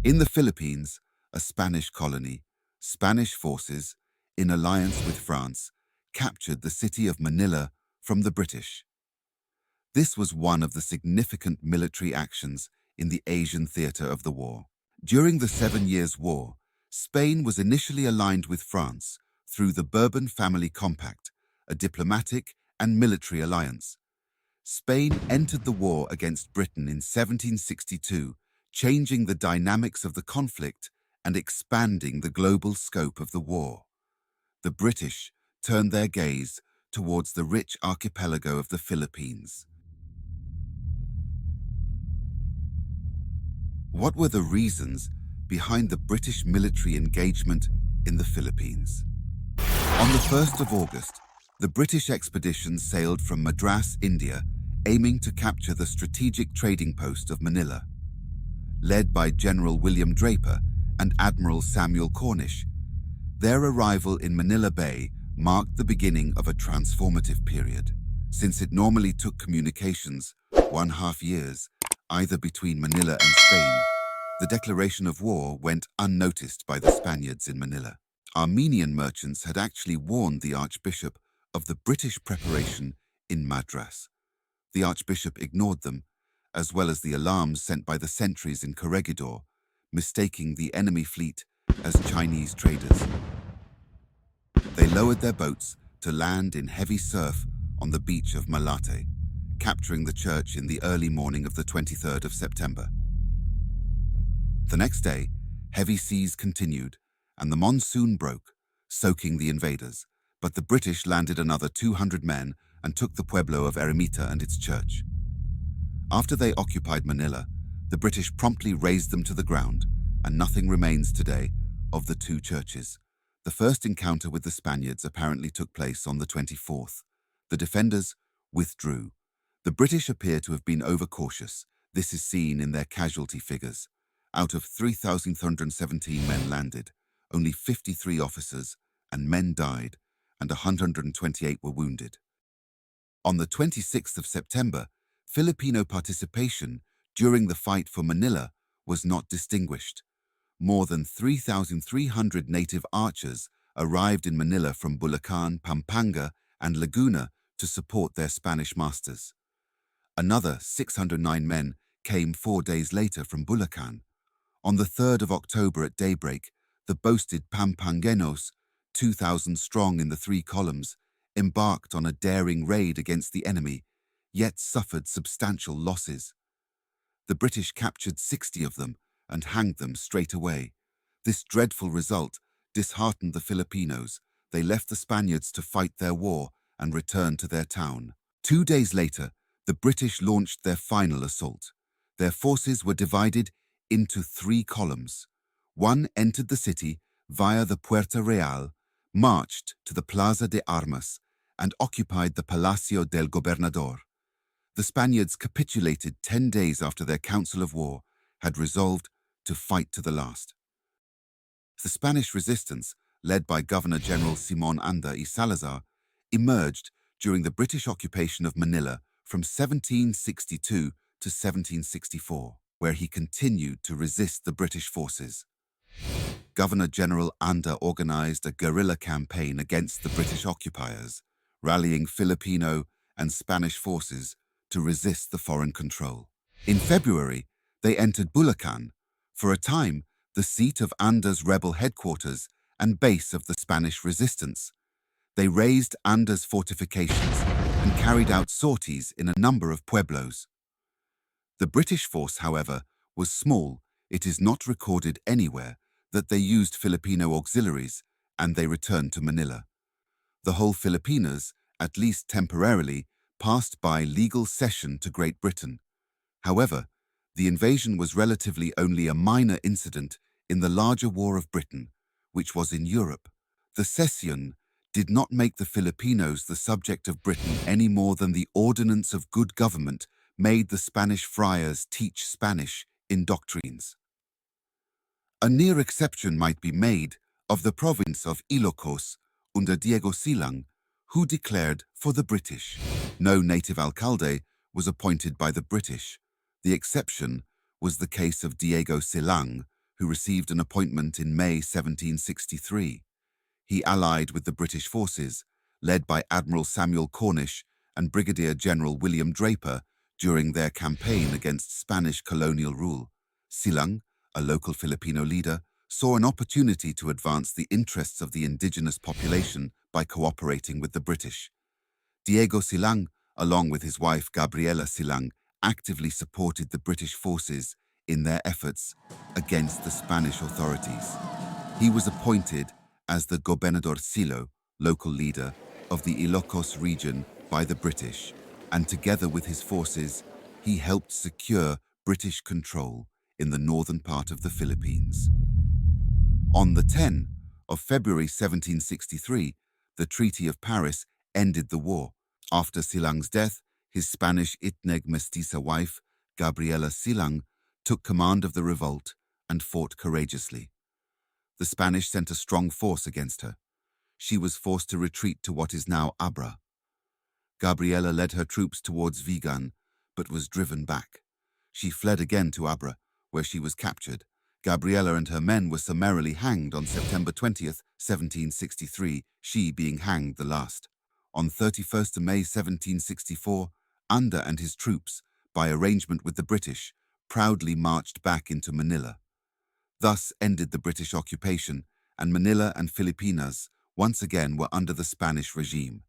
In the Philippines, a Spanish colony, Spanish forces, in alliance with France, captured the city of Manila from the British. This was one of the significant military actions in the Asian theatre of the war. During the 7 Years' War, Spain was initially aligned with France through the Bourbon Family Compact, a diplomatic and military alliance. Spain entered the war against Britain in 1762, changing the dynamics of the conflict and expanding the global scope of the war. The British turned their gaze towards the rich archipelago of the Philippines. What were the reasons behind the British military engagement in the Philippines? On the 1st of August, the British expedition sailed from Madras, India, aiming to capture the strategic trading post of Manila. Led by General William Draper and Admiral Samuel Cornish, their arrival in Manila Bay marked the beginning of a transformative period, since it normally took communications 1.5 years, either between Manila and Spain. The declaration of war went unnoticed by the Spaniards in Manila. Armenian merchants had actually warned the Archbishop of the British preparation in Madras. The Archbishop ignored them, as well as the alarms sent by the sentries in Corregidor, mistaking the enemy fleet as Chinese traders. They lowered their boats to land in heavy surf on the beach of Malate, capturing the church in the early morning of the 23rd of September. The next day, heavy seas continued, and the monsoon broke, soaking the invaders, but the British landed another 200 men and took the pueblo of Eremita and its church. After they occupied Manila, the British promptly razed them to the ground, and nothing remains today of the two churches. The first encounter with the Spaniards apparently took place on the 24th. The defenders withdrew. The British appear to have been overcautious. This is seen in their casualty figures. Out of 3,317 men landed, only 53 officers and men died, and 128 were wounded. On the 26th of September, Filipino participation during the fight for Manila was not distinguished. More than 3,300 native archers arrived in Manila from Bulacan, Pampanga, and Laguna to support their Spanish masters. Another 609 men came 4 days later from Bulacan. On the 3rd of October at daybreak, the boasted Pampangenos, 2,000 strong in the 3 columns, embarked on a daring raid against the enemy, yet suffered substantial losses. The British captured 60 of them and hanged them straight away. This dreadful result disheartened the Filipinos. They left the Spaniards to fight their war and returned to their town. 2 days later, the British launched their final assault. Their forces were divided into 3 columns. One entered the city via the Puerta Real, marched to the Plaza de Armas, and occupied the Palacio del Gobernador. The Spaniards capitulated 10 days after their council of war had resolved to fight to the last. The Spanish resistance, led by Governor-General Simón Anda y Salazar, emerged during the British occupation of Manila from 1762 to 1764, where he continued to resist the British forces. Governor-General Anda organized a guerrilla campaign against the British occupiers, rallying Filipino and Spanish forces to resist the foreign control. In February, they entered Bulacan, for a time the seat of Anda's rebel headquarters and base of the Spanish resistance. They razed Anda's fortifications and carried out sorties in a number of pueblos. The British force, however, was small. It is not recorded anywhere that they used Filipino auxiliaries, and they returned to Manila. The whole Filipinas, at least temporarily, passed by legal cession to Great Britain. However, the invasion was relatively only a minor incident in the larger War of Britain, which was in Europe. The cession did not make the Filipinos the subject of Britain any more than the Ordinance of Good Government made the Spanish friars teach Spanish in doctrines. A near exception might be made of the province of Ilocos under Diego Silang, who declared for the British. No native alcalde was appointed by the British. The exception was the case of Diego Silang, who received an appointment in May 1763. He allied with the British forces, led by Admiral Samuel Cornish and Brigadier General William Draper, during their campaign against Spanish colonial rule. Silang, a local Filipino leader, saw an opportunity to advance the interests of the indigenous population by cooperating with the British. Diego Silang, along with his wife Gabriella Silang, actively supported the British forces in their efforts against the Spanish authorities. He was appointed as the Gobernador Silo, local leader of the Ilocos region by the British, and together with his forces, he helped secure British control in the northern part of the Philippines. On the 10th of February 1763, the Treaty of Paris ended the war. After Silang's death, his Spanish Itneg mestiza wife, Gabriella Silang, took command of the revolt and fought courageously. The Spanish sent a strong force against her. She was forced to retreat to what is now Abra. Gabriella led her troops towards Vigan, but was driven back. She fled again to Abra, where she was captured. Gabriella and her men were summarily hanged on September 20th, 1763, she being hanged the last. On 31st of May 1764, Anda and his troops, by arrangement with the British, proudly marched back into Manila. Thus ended the British occupation, and Manila and Filipinas once again were under the Spanish regime.